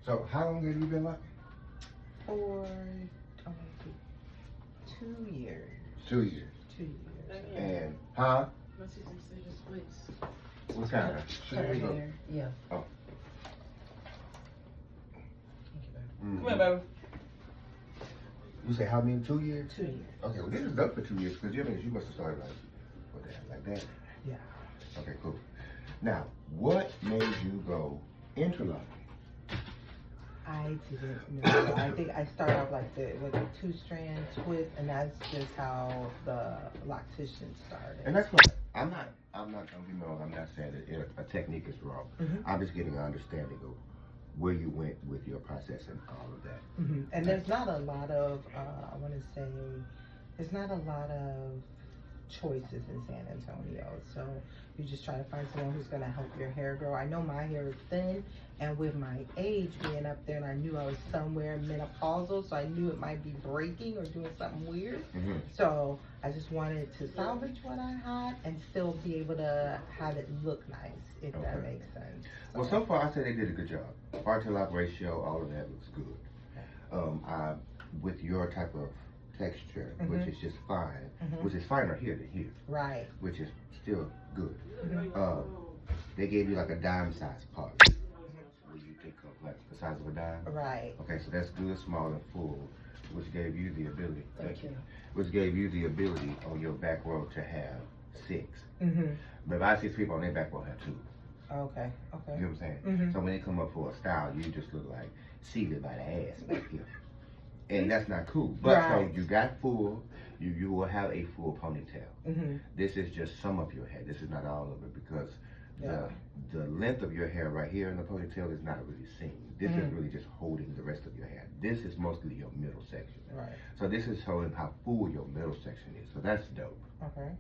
So how long have you been lucky? For 2 years. 2 years. 2 years. And huh? My sister said it splits. What kind of? Her hair. Yeah. Oh. Come here, baby. You say how many? 2 years? 2 years. Okay, well this is up for 2 years because you must have started like that. Yeah. Okay, cool. Now, what made you go interlocking? I didn't know. I think I started off like with a 2-strand twist, and that's just how the loctician started. And that's fine. I'm not saying that a technique is wrong. I'm just getting an understanding of where you went with your process and all of that. And there's not a lot of, I want to say, there's not a lot of choices in San Antonio. So you just try to find someone who's going to help your hair grow. I know my hair is thin, and with my age being up there, and I knew I was somewhere menopausal, so I knew it might be breaking or doing something weird. So I just wanted to salvage what I had and still be able to have it look nice, if that makes sense. Well, so far I say they did a good job. Part to lock ratio, all of that looks good. With your type of texture, which is just fine, which is finer here than here. Right. Which is still good. They gave you like a dime size part. Where you think of like the size of a dime. Right. Okay, so that's good, small, and full, which gave you the ability. Thank you. Which gave you the ability on your back row to have 6. But if I see 6 people on their back row have 2. Okay. You know what I'm saying? So when they come up for a style, you just look like seated by the ass back here. And that's not cool. But so you got full, you will have a full ponytail. This is just some of your hair. This is not all of it because the length of your hair right here in the ponytail is not really seen. This is really just holding the rest of your hair. This is mostly your middle section. Right. So this is showing how full your middle section is. So that's dope. Okay.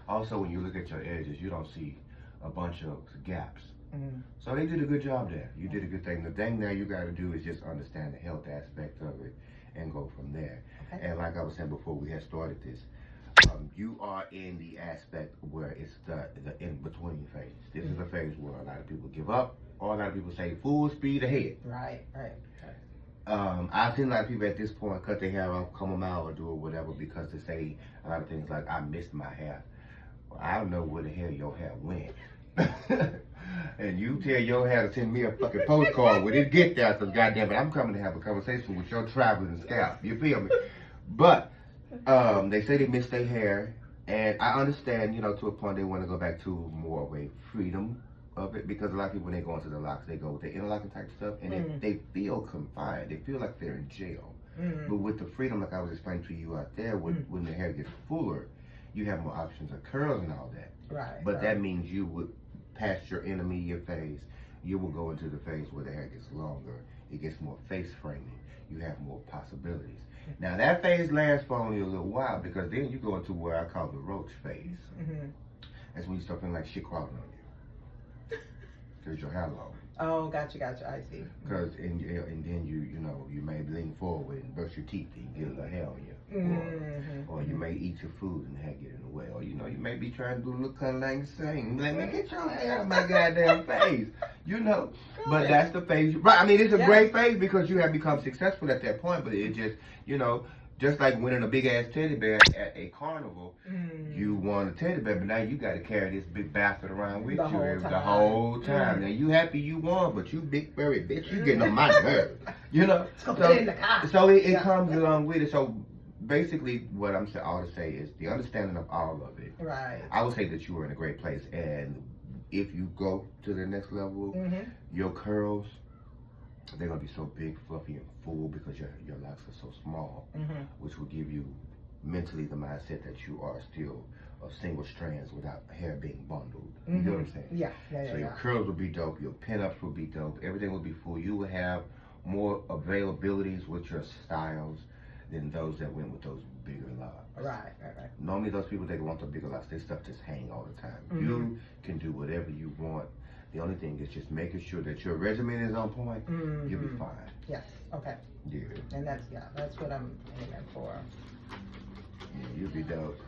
Also, when you look at your edges, you don't see a bunch of gaps. So they did a good job there. You did a good thing. The thing now you got to do is just understand the health aspect of it and go from there. And like I was saying before we had started this, you are in the aspect where it's the in-between phase. This is a phase where a lot of people give up, or a lot of people say full speed ahead. Right. I've seen a lot of people at this point cut their hair off, comb them out, or do whatever because they say a lot of things like, I missed my hair. Well, I don't know where the hell your hair went. And you tell your hair to send me a fucking postcard when it get there, because goddamn it, I'm coming to have a conversation with your traveling scalp. You feel me? But they say they miss their hair, and I understand, you know, to a point they want to go back to more of a freedom of it, because a lot of people when they go into the locks, they go with the interlocking type stuff, and they feel confined. They feel like they're in jail. But with the freedom, like I was explaining to you out there, when the hair gets fuller, you have more options of curls and all that. Right. But that means you would, past your intermediate phase, you will go into the phase where the hair gets longer. It gets more face framing. You have more possibilities. Now that phase lasts for only a little while, because then you go into what I call the roach phase. That's when you start feeling like shit crawling on you. Because your hair long. Oh, gotcha. I see. Because and then you may lean forward and brush your teeth and get a little hair on you. Or you may eat your food and the hair get in the way. Or you may be trying to do a little cunning thing. Let me get your hair out of my goddamn face. But that's the phase. Right? I mean, it's a great phase because you have become successful at that point. But it just, just like winning a big ass teddy bear at a carnival, you won a teddy bear, but now you got to carry this big bastard around with you the whole time. Now you happy you won, but you big furry bitch, you getting on my nerves, So it comes along with it. So basically, what I'm saying, all to say is the understanding of all of it. Right. I would say that you are in a great place, and if you go to the next level, your curls, they're gonna be so big, fluffy, and full because your locks are so small, which will give you mentally the mindset that you are still of single strands without hair being bundled. You know what I'm saying? Yeah. So your curls will be dope, your pinups will be dope, everything will be full. You will have more availabilities with your styles than those that went with those bigger locks. Right. Normally those people that want the bigger locks, their stuff just hang all the time. You can do whatever you want. The only thing is just making sure that your regimen is on point. You'll be fine. Yes. Okay. Yeah. And that's what I'm aiming for. Yeah, you'll be dope.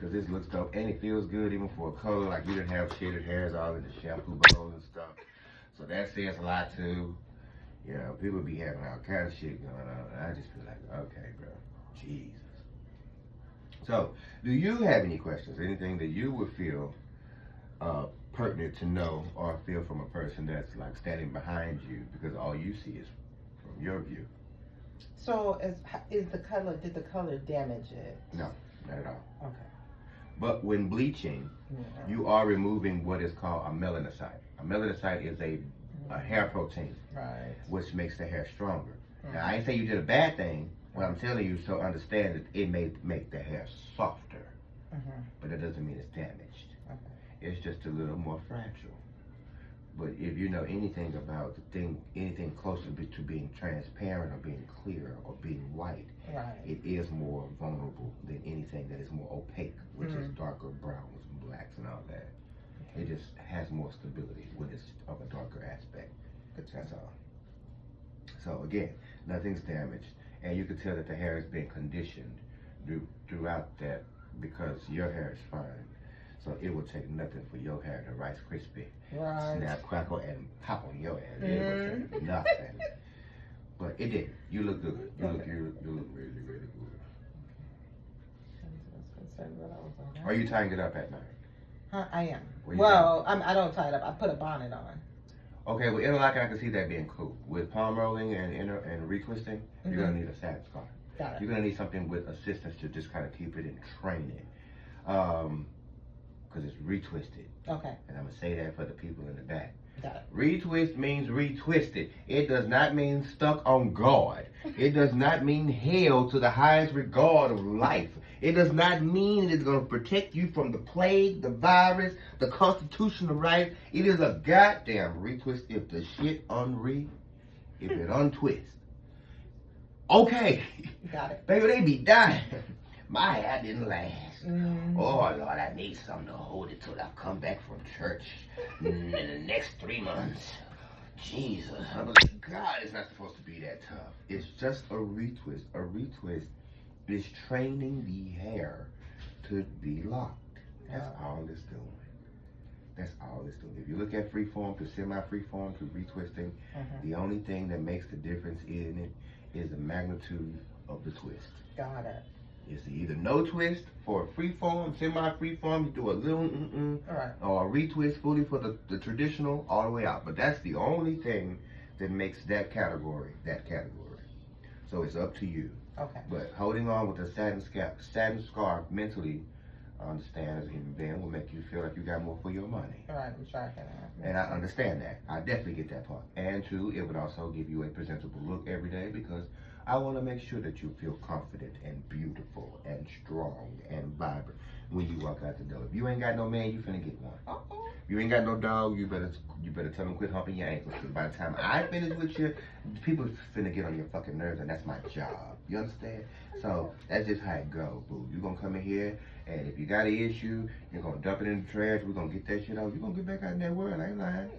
Cause this looks dope and it feels good even for a color. Like you didn't have shaded hairs all in the shampoo bowls and stuff. So that says a lot too. You know, people be having all kind of shit going on, and I just feel like, okay, bro, Jesus. So, do you have any questions? Anything that you would feel pertinent to know or feel from a person that's like standing behind you because all you see is from your view? So, did the color damage it? No, not at all. Okay. But when bleaching, you are removing what is called a melanocyte. A melanocyte is a hair protein, right, which makes the hair stronger. Now, I ain't say you did a bad thing. What I'm telling you, so understand that it may make the hair softer, but that doesn't mean it's damaged. It's just a little more fragile. But if you know anything about anything closer to being transparent or being clear or being white, right, it is more vulnerable than anything that is more opaque, which is darker browns and blacks and all that. It just has more stability when it's of a darker aspect. That's all. So again, nothing's damaged, and you can tell that the hair has been conditioned throughout that because your hair is fine. So it will take nothing for your hair to Rice Krispie, snap, crackle, and pop on your hair. It will take nothing. But it did. You look good. You look really, really good. Are you tying it up at night? Huh, I am. Well, Well, I don't tie it up. I put a bonnet on. Okay, well, interlocking, I can see that being cool. With palm rolling and retwisting, you're going to need a satin scarf. Got it. You're going to need something with assistance to just kind of keep it and train it. Because it's retwisted. Okay. And I'm going to say that for the people in the back. Got it. Retwist means retwisted. It does not mean stuck on guard. It does not mean held to the highest regard of life. It does not mean it's going to protect you from the plague, the virus, the constitutional right. It is a goddamn retwist if the shit if it untwist. Okay. Got it. Baby, they be dying. My hair didn't last. Oh, Lord, I need something to hold it till I come back from church in the next 3 months. Jesus. I'm like, God, it's not supposed to be that tough. It's just a retwist. A retwist is training the hair to be locked. That's all it's doing. That's all it's doing. If you look at freeform to semi-freeform to retwisting, the only thing that makes the difference in it is the magnitude of the twist. Got it. It's either no twist for freeform, semi-freeform, you do a little or a retwist fully for the traditional all the way out. But that's the only thing that makes that category. So it's up to you. Okay. But holding on with a satin scarf mentally, I understand as a human being, will make you feel like you got more for your money. All right, I'm tracking that. And I understand that. I definitely get that part. And two, it would also give you a presentable look every day because I want to make sure that you feel confident and beautiful and strong and vibrant when you walk out the door. If you ain't got no man, you finna get one. If you ain't got no dog, you better tell them quit humping your ankles. Because by the time I finish with you, people finna get on your fucking nerves, and that's my job. You understand? So that's just how it go, boo. You gonna come in here, and if you got an issue, you're gonna dump it in the trash. We're gonna get that shit out. You're gonna get back out in that world. I ain't lying.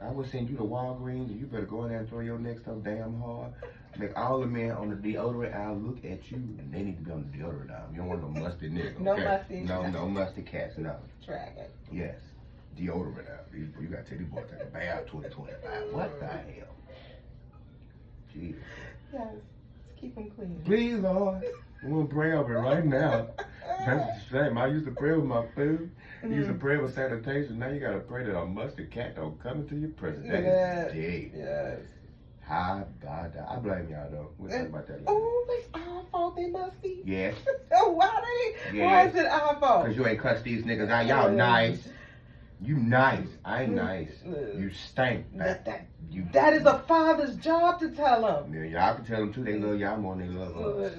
I would send you to Walgreens, and you better go in there and throw your neck so damn hard. Make all the men on the deodorant aisle look at you, and they need to be on the deodorant aisle. You don't want no musty nigga. Okay? No musty. No musty cats. No. Track it. Yes. Deodorant aisle. You gotta tell these boys take a bath 2025. What the hell? Jesus. Yes. Keep them clean. Please, Lord. I'm gonna pray over it right now. That's a shame. I used to pray with my food. You used to pray with sanitation. Now you gotta pray that a musty cat don't come into your presence. That is dead. Yes. How about that? I blame y'all though. We'll talk about that later. Oh, it's our fault they must be. Yes. Why is it our fault? Because you ain't cussed these niggas out. Y'all nice. You nice. I ain't nice. You stink. That is a father's job to tell them. Yeah, y'all can tell them too. They love y'all more than they love us.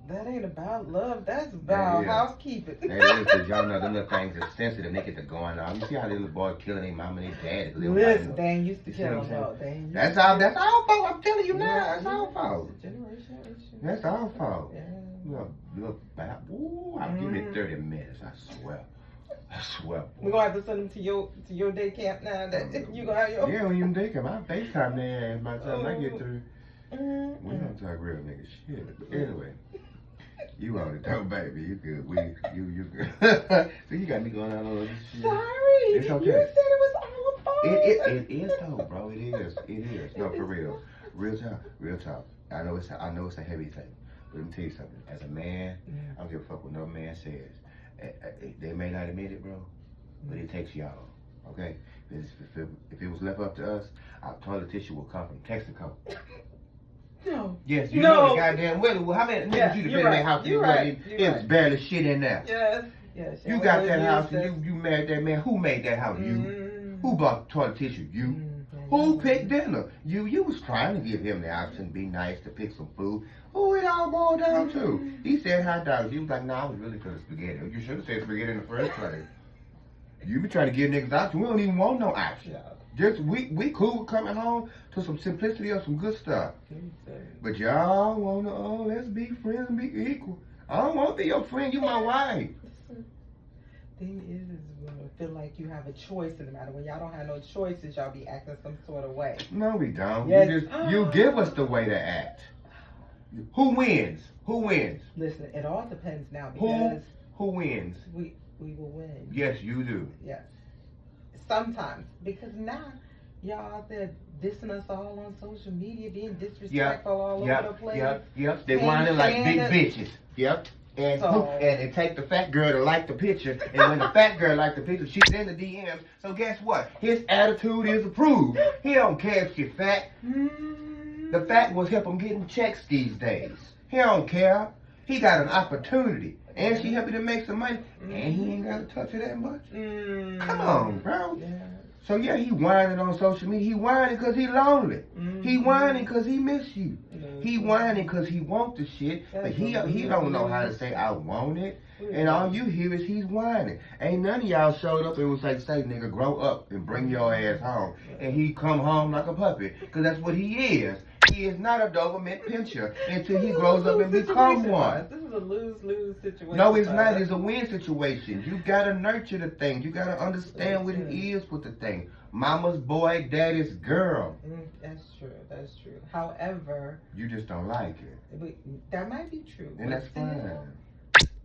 That ain't about love. That's about housekeeping. That is, because y'all know them little things are sensitive. They get to going on. You see how the little boy killing their mom and their dad. Listen, they ain't used to kill them. That's our fault. I'm telling you now. That's our fault. Generation. That's our fault. Yeah. Look back. Ooh, give me 30 minutes. I swear. We're gonna have to send them to your day camp now. That you gonna have your. Yeah, when you day camp, I FaceTime their ass by the time I get through. We don't talk real nigga shit. But anyway, you on it though, baby. You good. You good. So you got me going on all this shit. Sorry. It's okay. You said it was our fault. It is though, bro. It is. No, for real. Real talk. I know it's a heavy thing. But let me tell you something. As a man, I don't give a fuck what no man says. They may not admit it, bro, but it takes y'all. Okay? If it was left up to us, our toilet tissue will come from Texaco. No. Yes, you No. know the goddamn well. How many niggas you'd have been in that house? You're right. It was barely shit in there. Yes. You got that house and you married that man. Who made that house? You. Who bought toilet tissue? You. Who picked dinner? You. You was trying to give him the option, be nice, to pick some food. Who it all boiled down to? He said hot dogs. He was like, nah, I was really for the spaghetti. You should have said spaghetti in the first place. You be trying to give niggas options. We don't even want no option. Just we cool with coming home to some simplicity or some good stuff. But y'all wanna let's be friends and be equal. I don't want to be your friend. You my wife. Thing is when I feel like you have a choice in the matter. When y'all don't have no choices, y'all be acting some sort of way. No, we don't. Yes. You give us the way to act. Who wins? Listen, it all depends now because who wins? We will win. Yes, you do. Yes. Sometimes because now y'all out there dissing us all on social media, being disrespectful all over the place. Yep. They whining like big bitches. Yep. And So- it take the fat girl to like the picture, and when the fat girl like the picture, she's in the DMs. So guess what? His attitude is approved. He don't care if she's fat. The fat ones help him getting checks these days. He don't care. He got an opportunity, and she happy to make some money, and he ain't got to touch her that much. Come on, bro. Yeah. So yeah, he whining on social media. He whining because he lonely. He whining because he miss you. He whining because he want the shit, but he don't know how to say I want it. And all you hear is he's whining. Ain't none of y'all showed up and was like, say nigga, grow up and bring your ass home. And he come home like a puppet, because that's what he is. He is not a Doberman pincher until he grows up and become one. This is a lose-lose situation. No, it's not. It's a win situation. You gotta nurture the thing. You gotta understand what it is with the thing. Mama's boy, daddy's girl. That's true. However, You just don't like it. that might be true. And but that's still, fine.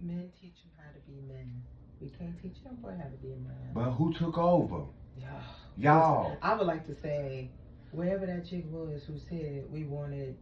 Men teach you how to be men. We can't teach them boy how to be a man. But who took over? Yeah. Y'all. I would like to say, wherever that chick was who said we wanted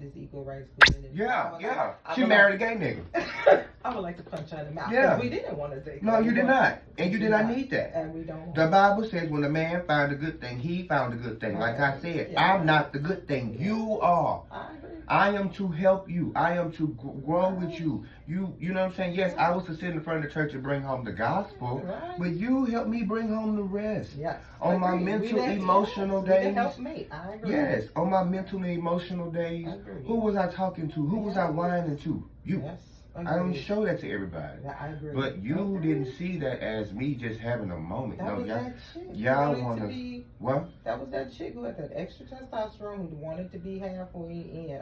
this equal rights movement. Yeah. She married a gay nigga. I would like to punch her in the mouth. Yeah. We didn't want to take. No, you did not. And you did not need that. And we don't. The Bible says when a man found a good thing, he found a good thing. Like I said, Yeah. I'm not the good thing. You are. I agree. I am to help you. I am to grow with you. You know what I'm saying? Yes, I was to sit in front of the church and bring home the gospel, Right. but you help me bring home the rest. Yes. On my Agreed. mental, We the- emotional we the days. helpmate. I agree. Yes, on my mental and emotional days. Agreed. Who was I talking to? Who was I whining to? You. Yes. I don't Agreed. show that to everybody. Yeah, I agree. But you Agreed. didn't see that as me just having a moment. That No, was y'all. that chick. who y'all wanted wanna- to be- What? That was that chick who had that extra testosterone who wanted to be halfway in.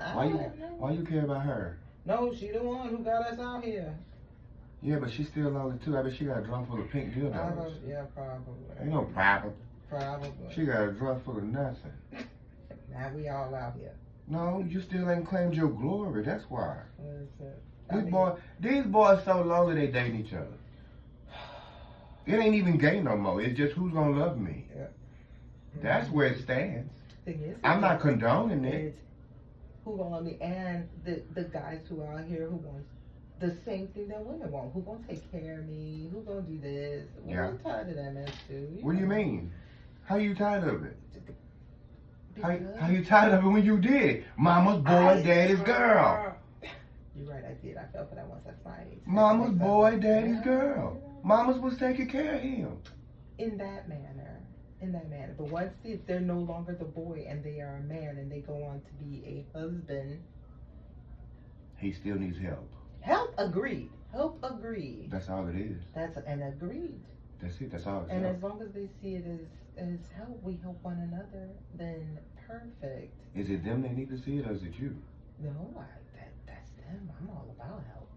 Why you care about her? No, she the one who got us out here. Yeah, but she's still lonely too. I bet she got a drum full of pink dildos. Yeah, probably. Ain't no problem. Probably. She got a drum full of nothing. Now we all out here. No, you still ain't claimed your glory. That's why. Listen, These boys so lonely they date each other. It ain't even gay no more. It's just who's gonna love me. Yeah. That's where it stands. Thing is, I'm not condoning it. it's who gonna love me, and the guys who are out here who want the same thing that women want. Who gonna take care of me? Who gonna do this? Well, Yeah. I'm tired of that mess too. What do you mean? How you tired of it? Because How you tired of it when you did? Mama's boy, daddy's girl. You're right, I did. I fell for that once. That's my age. Mama's boy, daddy's girl. Mama's was taking care of him. In that manner. But once they're no longer the boy and they are a man and they go on to be a husband. He still needs help. Help agreed. That's all it is. That's an agreed. That's it. That's all it's And help. as long as they see it as help, we help one another, then perfect. Is it them that need to see it, or is it you? No, that's them. I'm all about help.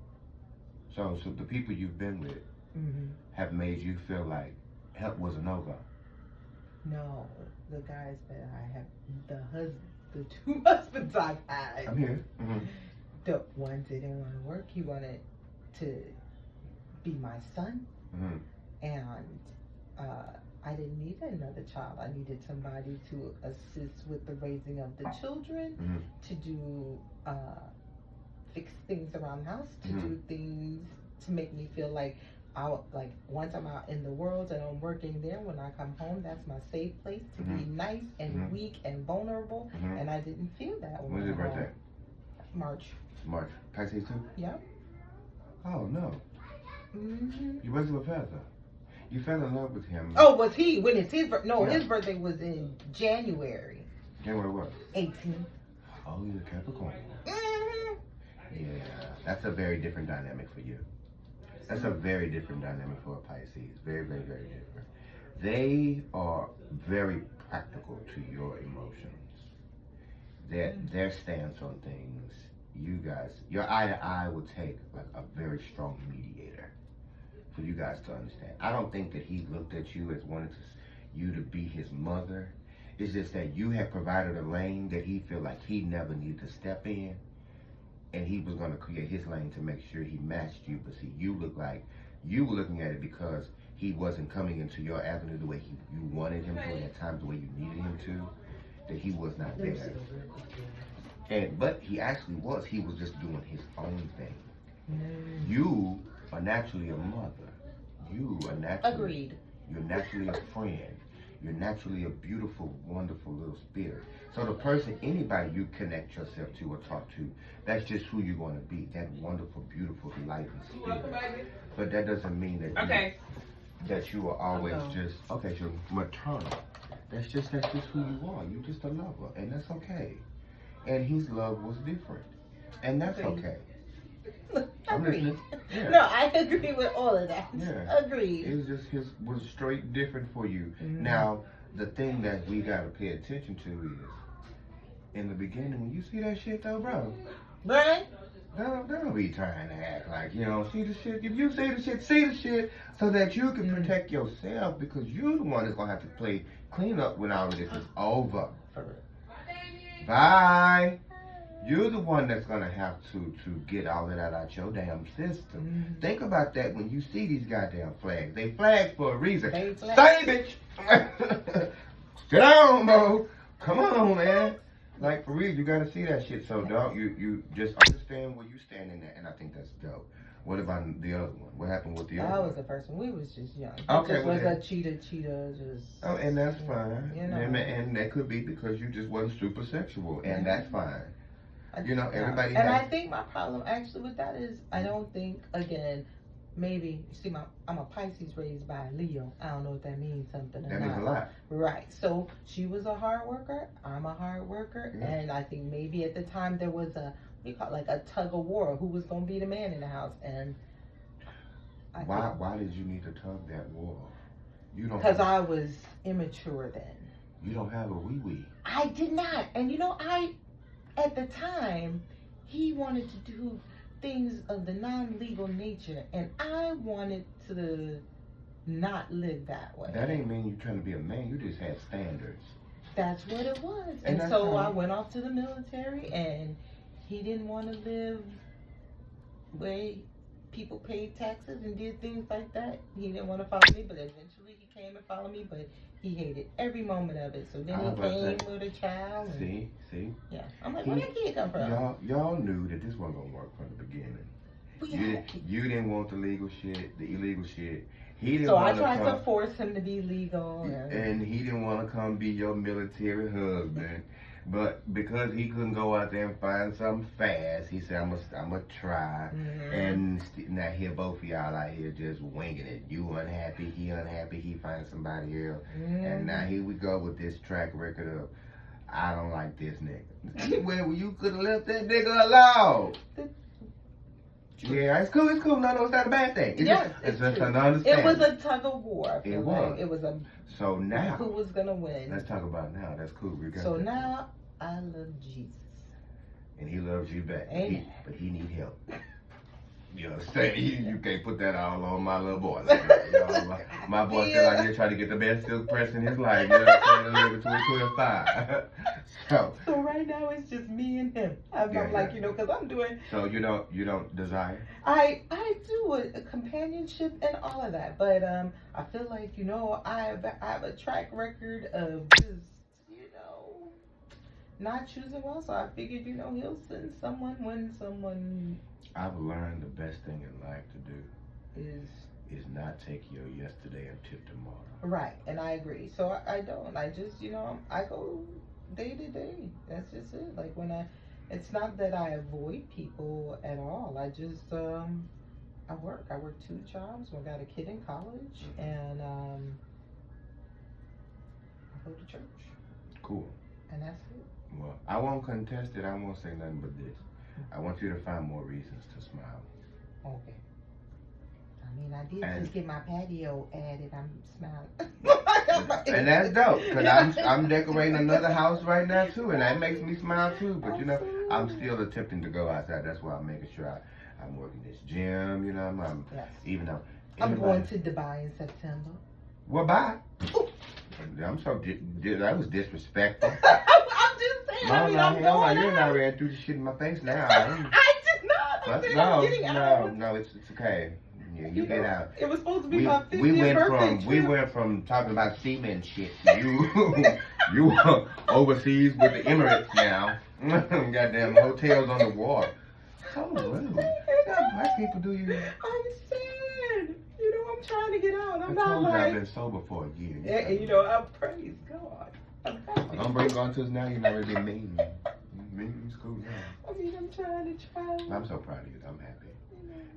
So the people you've been with Mm-hmm. have made you feel like help was a no-go. No, the guys that I have, the two husbands I've had, I'm here. Mm-hmm. the one didn't want to work. He wanted to be my son, Mm-hmm. and I didn't need another child. I needed somebody to assist with the raising of the children, to do fix things around the house, to do things to make me feel like once I'm out in the world and I'm working there, when I come home, that's my safe place to be nice and weak and vulnerable. And I didn't feel that. When's your birthday? March. Pisces too? Yeah. Oh no. You wasn't with Feather. You fell in love with him. Oh, was he? When is his birthday? No, his birthday was in January. January what? 18th. Oh, you're a Capricorn. Yeah, that's a very different dynamic for you. That's a very different dynamic for a Pisces. Very, very, very different. They are very practical to your emotions. Their stance on things, you guys, your eye to eye will take like a very strong mediator for you guys to understand. I don't think that he looked at you as wanting you to be his mother. It's just that you have provided a lane that he feel like he never needed to step in. And he was going to create his lane to make sure he matched you. But see, you look like you were looking at it because he wasn't coming into your avenue the way you wanted him to, and at times the way you needed him to, that he was not there. But he actually was. He was just doing his own thing. You are naturally a mother. You are naturally... Agreed. You're naturally a friend. You're naturally a beautiful, wonderful little spirit. So the person, anybody you connect yourself to or talk to, that's just who you're going to be. That wonderful, beautiful, light and spirit. But that doesn't mean that that you are always just, sure, maternal. That's just who you are. You're just a lover, and that's okay. And his love was different, and that's okay. Agreed. Yeah. No, I agree with all of that. Yeah. Agreed. It was just was straight different for you. Now, the thing that we gotta pay attention to is, in the beginning, when you see that shit though, bro, Right? don't be trying to act like you don't see the shit. If you see the shit so that you can protect yourself, because you're the one that's gonna have to play clean up when all of this is over. Bye. You're the one that's gonna have to get all of that out your damn system. Think about that when you see these goddamn flags. They flags for a reason. Stay, bitch. Sit down, bro. Come on, man. Like, for real, you gotta see that shit. So, dog, you just understand where you standing at, and I think that's dope. What about the other one? What happened with the other one? That was the first one. We was just young. Okay, just well, was a cheetah, just... Oh, and that's fine. You know. And that could be because you just wasn't super sexual, and that's fine. You know, everybody And has... I think my problem actually with that is, I don't think, again, maybe, see, I'm a Pisces raised by a Leo. I don't know if that means something or That not. means a lot. Right. So she was a hard worker. I'm a hard worker. Yeah. And I think maybe at the time there was a tug of war. Who was going to be the man in the house? And why did you need to tug that war? You don't. Because I was immature then. You don't have a wee-wee. I did not. And at the time, he wanted to do things of the non-legal nature, and I wanted to not live that way. That ain't mean you trying to be a man. You just had standards. That's what it was. And so I went off to the military, and he didn't want to live where people paid taxes and did things like that. He didn't want to follow me, but eventually he came and followed me, but he hated every moment of it. So then he came with a child. And, see? Yeah. I'm like, where did kid come from? Y'all knew that this wasn't gonna work from the beginning. You didn't want the legal shit, the illegal shit. He didn't. So I tried to force him to be legal, and he didn't want to come be your military husband. But because he couldn't go out there and find something fast, he said, I'm gonna try. And now here both of y'all out here just winging it. You unhappy, he unhappy, he finds somebody else. And now here we go with this track record of, I don't like this nigga. Well, you could have left that nigga alone. Yeah, it's cool. No, it's not a bad thing. It's just an understanding. It was a tug of war. It was. Like. It was a. So now, who was gonna win? Let's talk about it now. That's cool. So now I love Jesus, and He loves you back. But he need help. You understand? You can't put that all on my little boy. My boy still out here trying to get the best silk press in his life. You know what I'm saying? Living between 2 and 5. So right now it's just me and him. I'm like, because I'm doing. So you don't desire? I do a companionship and all of that, but I feel like I have a track record of just not choosing well. So I figured he'll send someone when someone. I've learned the best thing in life to do is not take your yesterday and tip tomorrow. Right, and I agree. So I don't. I just I go day to day. That's just it. Like it's not that I avoid people at all. I just I work. I work 2 jobs. I got a kid in college, and I go to church. Cool. And that's it. Well, I won't contest it. I won't say nothing but this. I want you to find more reasons to smile. Okay. I mean, I did just get my patio added. I'm smiling. And that's dope, because I'm decorating another house right now, too, and that makes me smile, too. But, I'm still attempting to go outside. That's why I'm making sure I'm working this gym, Yes. Even though... I'm going to Dubai in September. Well, bye. I'm so... that was disrespectful. I'm just saying. I'm going you're not ready through the shit in my face now. I did not. I'm getting out. No, it's okay. Yeah, you get out. It was supposed to be my 50th birthday trip. We went from talking about semen shit. You overseas with the Emirates now. Goddamn hotels on the water. So rude. Black people do you? I'm sad. I'm trying to get out. I'm not like... I've been sober for a year. I praise God. Don't bring God to us now. You're not really mean. Mean school now. I mean, I'm trying to try. I'm so proud of you. I'm happy.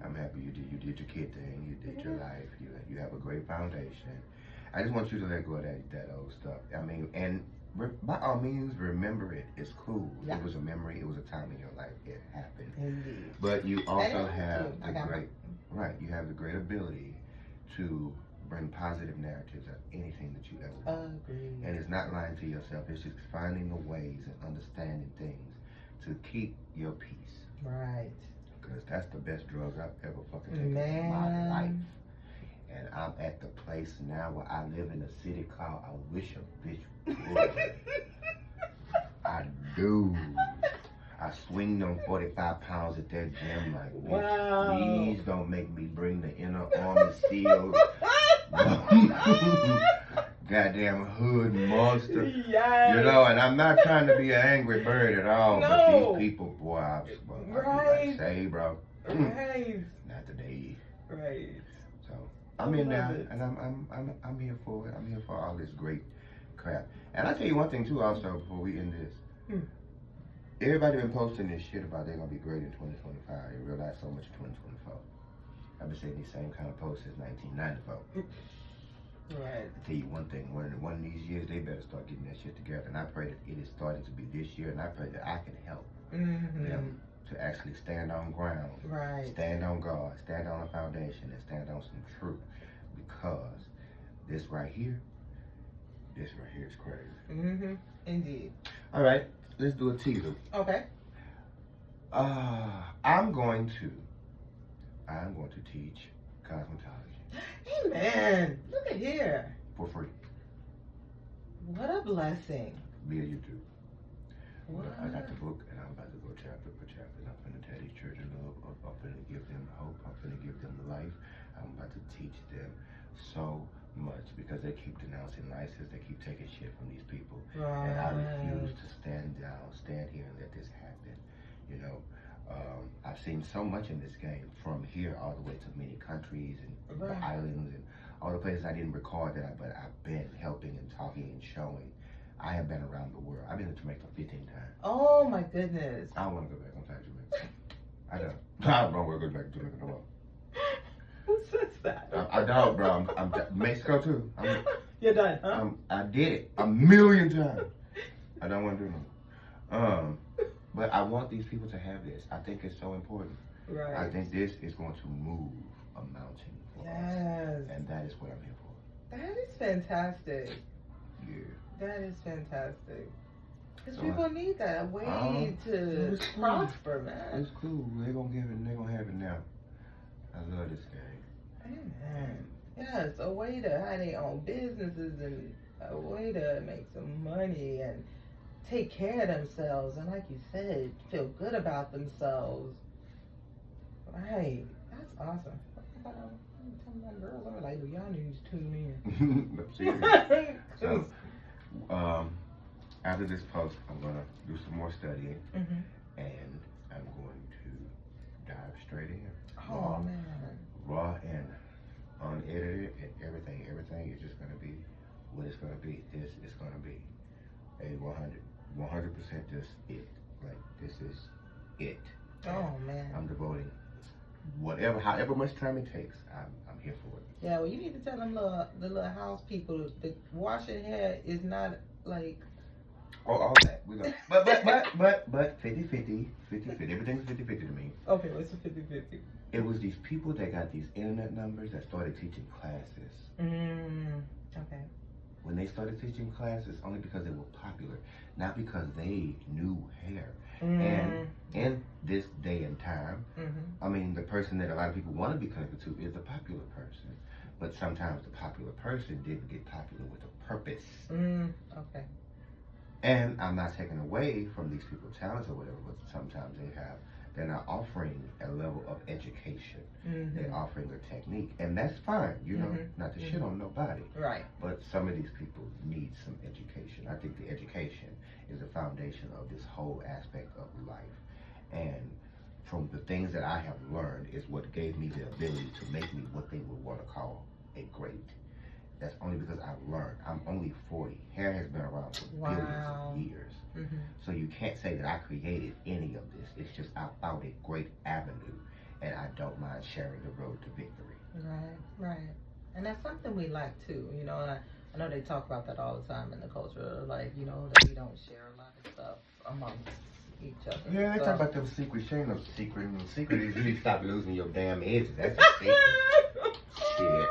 I'm happy you did your kid thing. You did your life. You have a great foundation. I just want you to let go of that old stuff. I mean, and by all means, remember it. It's cool. Yeah. It was a memory. It was a time in your life. It happened. Indeed. But you also have you have the great ability to bring positive narratives of anything that you ever want. And it's not lying to yourself. It's just finding the ways and understanding things to keep your peace. Right. Because that's the best drug I've ever fucking taken in my life. And I'm at the place now where I live in a city called I wish a bitch would. I do. I swing them 45 pounds at that gym like, bitch, please don't make me bring the inner army seals. Goddamn hood monster. Yes. And I'm not trying to be an angry bird at all, but these people, boy, I say, bro. Right. Not today. Right. So I'm in there, and I'm here for it. I'm here for all this great crap. And I'll tell you one thing too, also, before we end this. Everybody been posting this shit about they're gonna be great in 2025. They realize so much in 2024. I've been saying these same kind of posts since 1994. Right. I'll tell you one thing, one of these years they better start getting that shit together. And I pray that it is starting to be this year, and I pray that I can help them to actually stand on ground, stand on God, stand on a foundation, and stand on some truth. Because this right here is crazy. Indeed. All right, let's do a teaser. Okay. I'm going to teach cosmetology. Hey man, look at here. For free. What a blessing. Be a YouTube. What? I got the book and I'm about to go chapter for chapter. I'm going to tell these children love. I'm going to give them hope. I'm going to give them life. I'm about to teach them so much because they keep denouncing license. They keep taking shit from these people. And I refuse to stand here and let this happen. I've seen so much in this game from here all the way to many countries and the islands and all the places I didn't record but I've been helping and talking and showing. I have been around the world. I've been to Jamaica 15 times. Oh my goodness. I don't want to go back. I'm tired of Jamaica. I don't want to go back to Jamaica no more. Who says that? I don't, bro. I'm Mexico too. You're done, huh? I did it 1,000,000 times. I don't want to do no more. But I want these people to have this. I think it's so important. Right. I think this is going to move a mountain for us. And that is what I'm here for. That is fantastic. Yeah. That is fantastic. Because people need that, a way to prosper, man. It's cool. They're going to have it now. I love this game. Amen. Yes, a way to have their own businesses and a way to make some money and take care of themselves and, like you said, feel good about themselves. Right. That's awesome. I'm telling my girls, I'm like, y'all need to tune I'm serious. So, after this post, I'm gonna do some more studying, and I'm going to dive straight in. Oh man. Raw and unedited, and everything is just gonna be what it's gonna be. This is gonna be a 100% just it. Like, this is it. Oh man. I'm devoting however much time it takes. I'm here for it. Yeah, well, you need to tell them the little house people that washing hair is not like. Oh, all that. We go. But 50-50. Everything's 50-50 to me. Okay, what's the 50-50? It was these people that got these internet numbers that started teaching classes. Okay. When they started teaching classes, only because they were popular, not because they knew hair. And in this day and time, I mean, the person that a lot of people want to be connected to is a popular person. But sometimes the popular person didn't get popular with a purpose. Okay. And I'm not taking away from these people's talents or whatever, but sometimes they're not offering a level of education. They're offering a technique, and that's fine, you know, not to shit on nobody. Right. But some of these people need some education. I think the education is the foundation of this whole aspect of life. And from the things that I have learned is what gave me the ability to make me what they would want to call a great. That's only because I've learned. I'm only 40. Hair has been around for billions of years. So you can't say that I created any of this. It's just I found a great avenue, and I don't mind sharing the road to victory. Right. And that's something we like too, you know. And I know they talk about that all the time in the culture, like, you know, that we don't share a lot of stuff amongst each other. Yeah, they talk about them secrets. Share no secret. And the secret is you stop losing your damn edges. That's the secret. Shit.